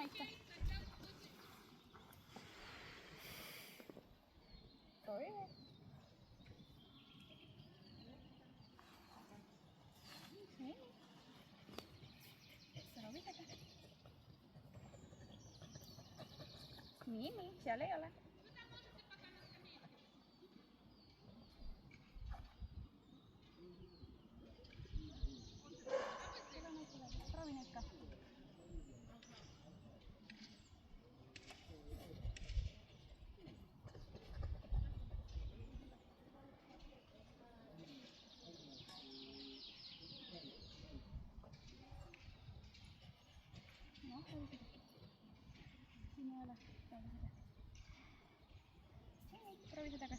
Ikka. Toive. Niin. Rovitaka. Niin, siellä ei ole. Rovin Ikka. No, rovitaka. Sinä älä. Rovitaka. Hei, rovitaka.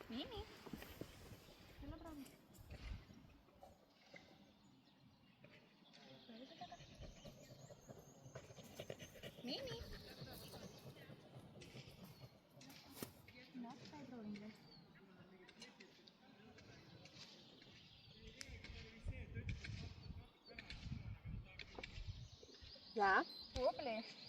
Niin. Kyllä bravi. Rovitaka. Niin. Not by bro. Ja? Hopelijk.